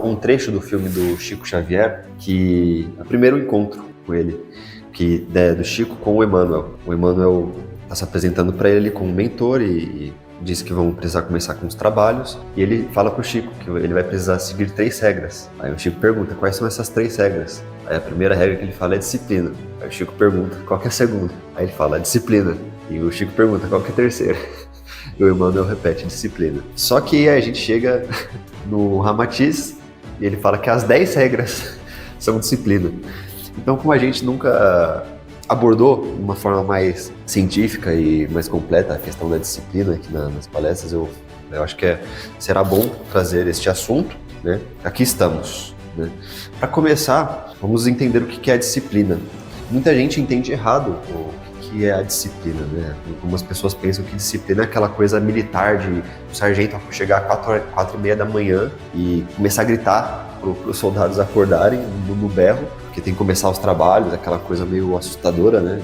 um trecho do filme do Chico Xavier, que é o primeiro encontro com ele, que é do Chico com o Emmanuel. O Emmanuel está se apresentando para ele como mentor e diz que vão precisar começar com os trabalhos, e ele fala pro Chico que ele vai precisar seguir 3 regras. Aí o Chico pergunta, quais são essas 3 regras? Aí a primeira regra que ele fala é disciplina. Aí o Chico pergunta, qual que é a segunda? Aí ele fala, disciplina. E o Chico pergunta, qual que é a terceira? E o Emmanuel repete, disciplina. Só que aí a gente chega no Ramatiz e ele fala que as 10 regras são disciplina. Então, como a gente nunca abordou de uma forma mais científica e mais completa a questão da disciplina aqui nas palestras, eu acho que será bom trazer este assunto, né? Aqui estamos, né? Para começar, vamos entender o que é a disciplina. Muita gente entende errado o que é a disciplina, né? Algumas pessoas pensam que disciplina é aquela coisa militar de o sargento chegar às 4h30 da manhã e começar a gritar para os soldados acordarem no berro, porque tem que começar os trabalhos, aquela coisa meio assustadora, né,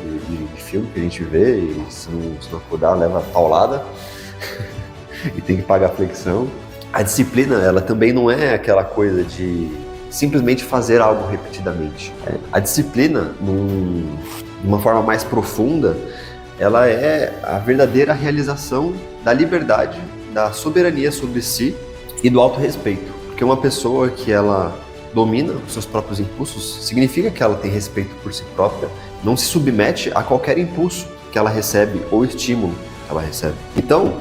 de filme que a gente vê, e se não acordar, leva paulada e tem que pagar flexão. A disciplina, ela também não é aquela coisa de simplesmente fazer algo repetidamente. A disciplina, de uma forma mais profunda, ela é a verdadeira realização da liberdade, da soberania sobre si e do autorrespeito. Porque uma pessoa que ela domina os seus próprios impulsos, significa que ela tem respeito por si própria, não se submete a qualquer impulso que ela recebe ou estímulo que ela recebe. Então,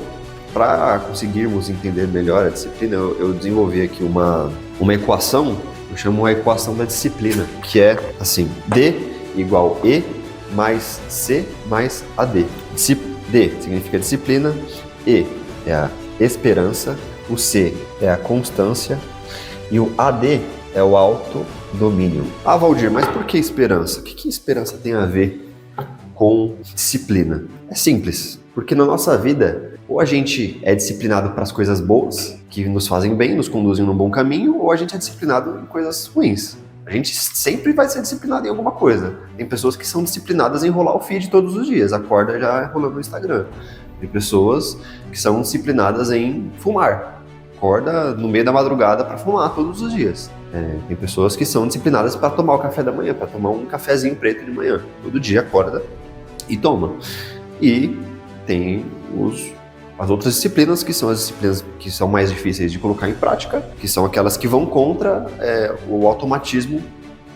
para conseguirmos entender melhor a disciplina, eu desenvolvi aqui uma equação, eu chamo a equação da disciplina, que é assim, D igual E mais C mais AD. D significa disciplina, E é a esperança, o C é a constância e o AD é o autodomínio. Ah, Valdir, mas por que esperança? O que esperança tem a ver com disciplina? É simples, porque na nossa vida, ou a gente é disciplinado para as coisas boas, que nos fazem bem, nos conduzem num bom caminho, ou a gente é disciplinado em coisas ruins. A gente sempre vai ser disciplinado em alguma coisa. Tem pessoas que são disciplinadas em rolar o feed todos os dias, acorda já rolando no Instagram. Tem pessoas que são disciplinadas em fumar, acorda no meio da madrugada para fumar todos os dias. Tem pessoas que são disciplinadas para tomar o café da manhã, para tomar um cafezinho preto de manhã. Todo dia acorda e toma. E tem as outras disciplinas, que são as disciplinas que são mais difíceis de colocar em prática, que são aquelas que vão contra o automatismo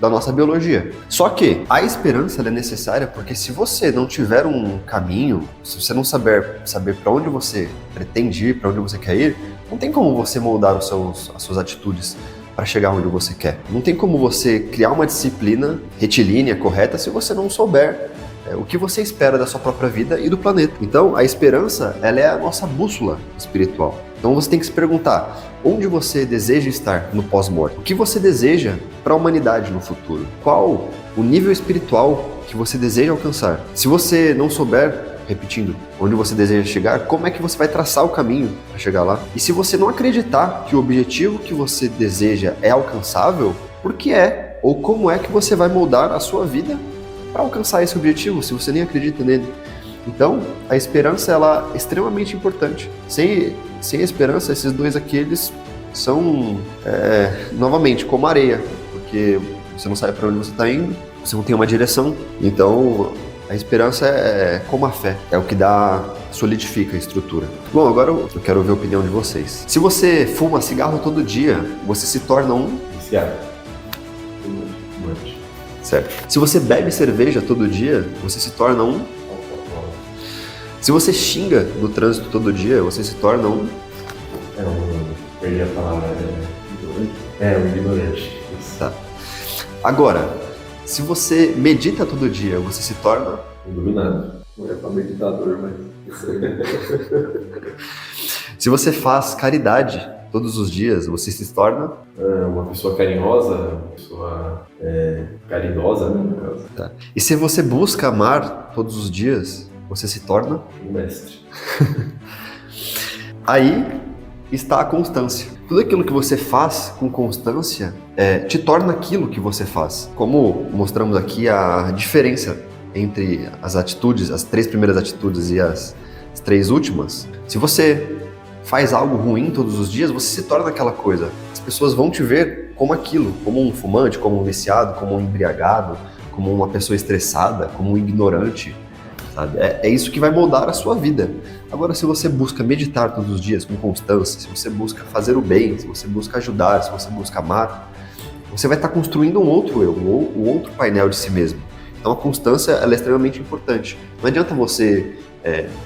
da nossa biologia. Só que a esperança é necessária, porque se você não tiver um caminho, se você não saber para onde você pretende ir, para onde você quer ir, não tem como você moldar as suas atitudes para chegar onde você quer. Não tem como você criar uma disciplina retilínea, correta, se você não souber o que você espera da sua própria vida e do planeta. Então, a esperança, ela é a nossa bússola espiritual. Então, você tem que se perguntar, onde você deseja estar no pós-morte? O que você deseja para a humanidade no futuro? Qual o nível espiritual que você deseja alcançar? Se você não souber, repetindo, onde você deseja chegar, como é que você vai traçar o caminho para chegar lá? E se você não acreditar que o objetivo que você deseja é alcançável, por que é? Ou como é que você vai moldar a sua vida para alcançar esse objetivo, se você nem acredita nele? Então, a esperança, ela é extremamente importante. Sem esperança, esses dois aqui, eles são, novamente, como areia, porque você não sabe para onde você está indo, você não tem uma direção. Então, a esperança é como a fé, é o que solidifica a estrutura. Bom, agora eu quero ver a opinião de vocês. Se você fuma cigarro todo dia, você se torna um viciado. Certo. Se você bebe cerveja todo dia, você se torna um... Se você xinga no trânsito todo dia, você se torna um... Perdi a palavra. Um ignorante. Tá. Agora, se você medita todo dia, você se torna... Um iluminado. Não é para meditador, mas... Se você faz caridade todos os dias, você se torna... Uma pessoa carinhosa, uma pessoa caridosa, né, no caso. Tá. E se você busca amar todos os dias, você se torna... Um mestre. Aí está a constância. Tudo aquilo que você faz com constância te torna aquilo que você faz. Como mostramos aqui a diferença entre as atitudes, as 3 primeiras atitudes e as 3 últimas. Se você faz algo ruim todos os dias, você se torna aquela coisa. As pessoas vão te ver como aquilo, como um fumante, como um viciado, como um embriagado, como uma pessoa estressada, como um ignorante, sabe? É isso que vai moldar a sua vida. Agora, se você busca meditar todos os dias com constância, se você busca fazer o bem, se você busca ajudar, se você busca amar, você vai estar construindo um outro eu, um outro painel de si mesmo. Então a constância ela é extremamente importante. Não adianta você,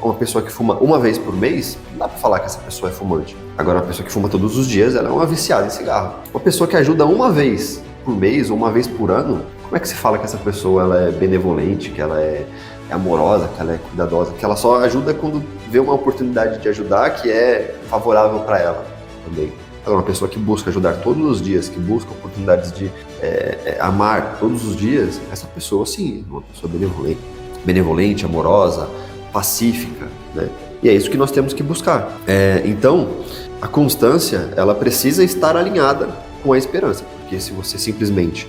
uma pessoa que fuma uma vez por mês, não dá pra falar que essa pessoa é fumante. Agora uma pessoa que fuma todos os dias, ela é uma viciada em cigarro. Uma pessoa que ajuda uma vez por mês ou uma vez por ano, como é que se fala que essa pessoa ela é benevolente, que ela é amorosa, que ela é cuidadosa, que ela só ajuda quando vê uma oportunidade de ajudar que é favorável para ela também. Agora, uma pessoa que busca ajudar todos os dias, que busca oportunidades de amar todos os dias, essa pessoa, sim, é uma pessoa benevolente, amorosa, pacífica, né? E é isso que nós temos que buscar. Então, a constância, ela precisa estar alinhada com a esperança, porque se você simplesmente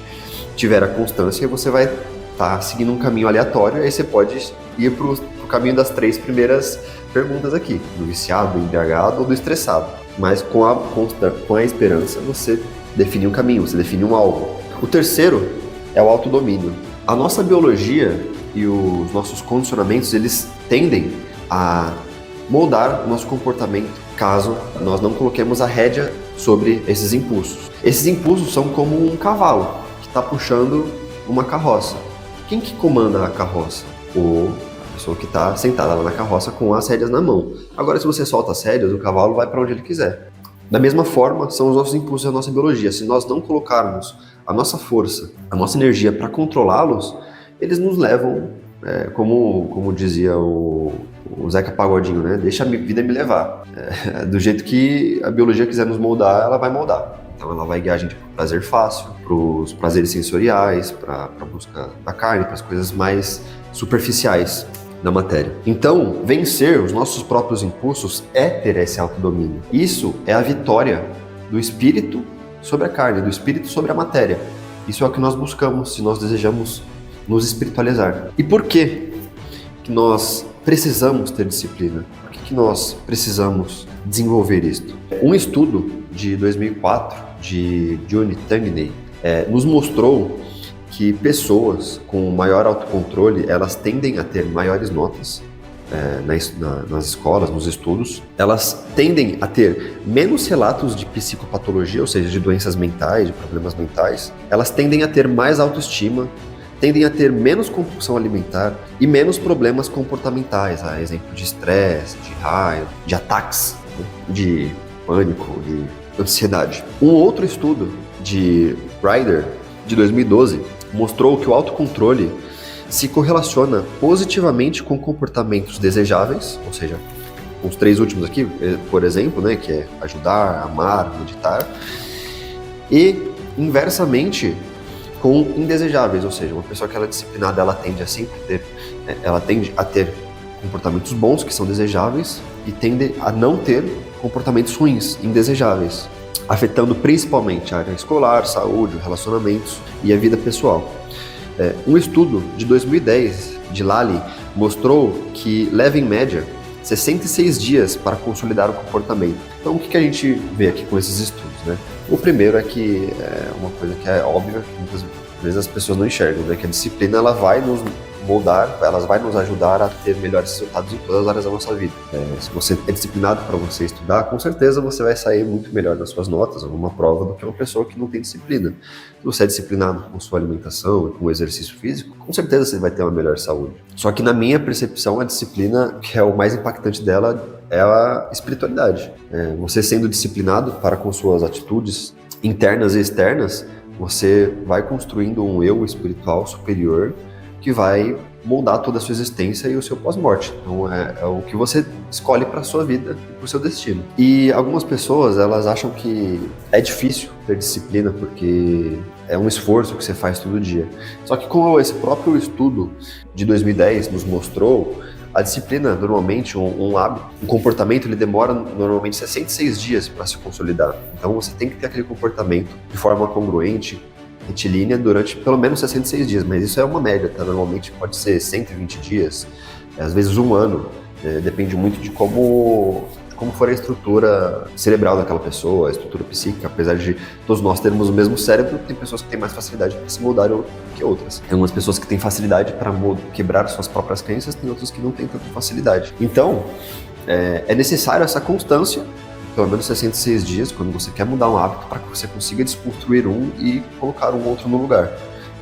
tiver a constância, você vai estar seguindo um caminho aleatório, aí você pode ir para o caminho das 3 primeiras perguntas aqui, do viciado, do embriagado ou do estressado. Mas com a esperança, você define um caminho, você define um alvo. O terceiro é o autodomínio. A nossa biologia e os nossos condicionamentos, eles tendem a moldar o nosso comportamento caso nós não coloquemos a rédea sobre esses impulsos. Esses impulsos são como um cavalo que está puxando uma carroça. Quem que comanda a carroça? A pessoa que está sentada lá na carroça com as rédeas na mão. Agora, se você solta as rédeas, o cavalo vai para onde ele quiser. Da mesma forma, são os nossos impulsos e a nossa biologia. Se nós não colocarmos a nossa força, a nossa energia para controlá-los, eles nos levam, como dizia o Zeca Pagodinho, né? Deixa a vida me levar. Do jeito que a biologia quiser nos moldar, ela vai moldar. Então ela vai guiar a gente para o prazer fácil, para os prazeres sensoriais, para a busca da carne, para as coisas mais superficiais da matéria. Então, vencer os nossos próprios impulsos é ter esse autodomínio. Isso é a vitória do espírito sobre a carne, do espírito sobre a matéria. Isso é o que nós buscamos se nós desejamos nos espiritualizar. E por que nós precisamos ter disciplina? Por que nós precisamos desenvolver isto? Um estudo de 2004 de Johnny Tangney nos mostrou que pessoas com maior autocontrole, elas tendem a ter maiores notas nas escolas, nos estudos. Elas tendem a ter menos relatos de psicopatologia, ou seja, de doenças mentais, de problemas mentais. Elas tendem a ter mais autoestima, tendem a ter menos compulsão alimentar e menos problemas comportamentais, a exemplo de estresse, de raiva, de ataques, de pânico, de ansiedade. Um outro estudo de Ryder, de 2012, mostrou que o autocontrole se correlaciona positivamente com comportamentos desejáveis, ou seja, os 3 últimos aqui, por exemplo, né, que é ajudar, amar, meditar, e inversamente com indesejáveis, ou seja, uma pessoa que ela é disciplinada, ela tende a ter comportamentos bons, que são desejáveis, e tende a não ter comportamentos ruins, indesejáveis, afetando principalmente a área escolar, saúde, relacionamentos e a vida pessoal. Um estudo de 2010 de Lally mostrou que leva em média 66 dias para consolidar o comportamento. Então o que a gente vê aqui com esses estudos, né? O primeiro é que uma coisa que é óbvia, que muitas vezes as pessoas não enxergam, né? Que a disciplina ela vai nos moldar, ela vai nos ajudar a ter melhores resultados em todas as áreas da nossa vida. Se você é disciplinado para você estudar, com certeza você vai sair muito melhor nas suas notas ou numa prova do que uma pessoa que não tem disciplina. Se você é disciplinado com sua alimentação e com o exercício físico, com certeza você vai ter uma melhor saúde. Só que na minha percepção, a disciplina, que é o mais impactante dela, é a espiritualidade. Você sendo disciplinado para com suas atitudes internas e externas, você vai construindo um eu espiritual superior que vai moldar toda a sua existência e o seu pós-morte. Então é o que você escolhe para a sua vida e para o seu destino. E algumas pessoas, elas acham que é difícil ter disciplina porque é um esforço que você faz todo dia. Só que como esse próprio estudo de 2010 nos mostrou, a disciplina, normalmente, um hábito, um comportamento, ele demora normalmente 66 dias para se consolidar. Então você tem que ter aquele comportamento de forma congruente, retilínea, durante pelo menos 66 dias, mas isso é uma média, tá? Normalmente pode ser 120 dias, às vezes um ano, depende muito de como como for a estrutura cerebral daquela pessoa, a estrutura psíquica. Apesar de todos nós termos o mesmo cérebro, tem pessoas que têm mais facilidade para se moldar que outras. Tem algumas pessoas que têm facilidade para quebrar suas próprias crenças, tem outras que não têm tanta facilidade. Então, é necessário essa constância, pelo menos 66 dias, quando você quer mudar um hábito, para que você consiga desconstruir um e colocar um outro no lugar.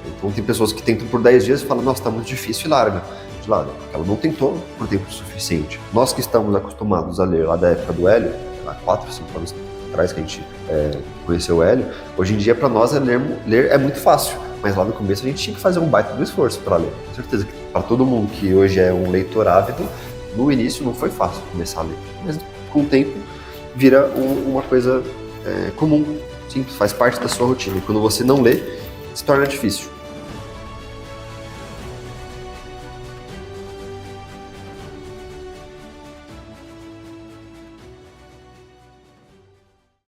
Então tem pessoas que tentam por 10 dias e falam, nossa, está muito difícil, e larga de lado. Ela não tentou por tempo suficiente. Nós que estamos acostumados a ler lá da época do Hélio, há 4, 5 anos atrás que a gente conheceu o Hélio, hoje em dia para nós ler é muito fácil, mas lá no começo a gente tinha que fazer um baita do esforço para ler. Com certeza que para todo mundo que hoje é um leitor ávido, no início não foi fácil começar a ler, mas com o tempo vira uma coisa comum, simples, faz parte da sua rotina. E quando você não lê, se torna difícil.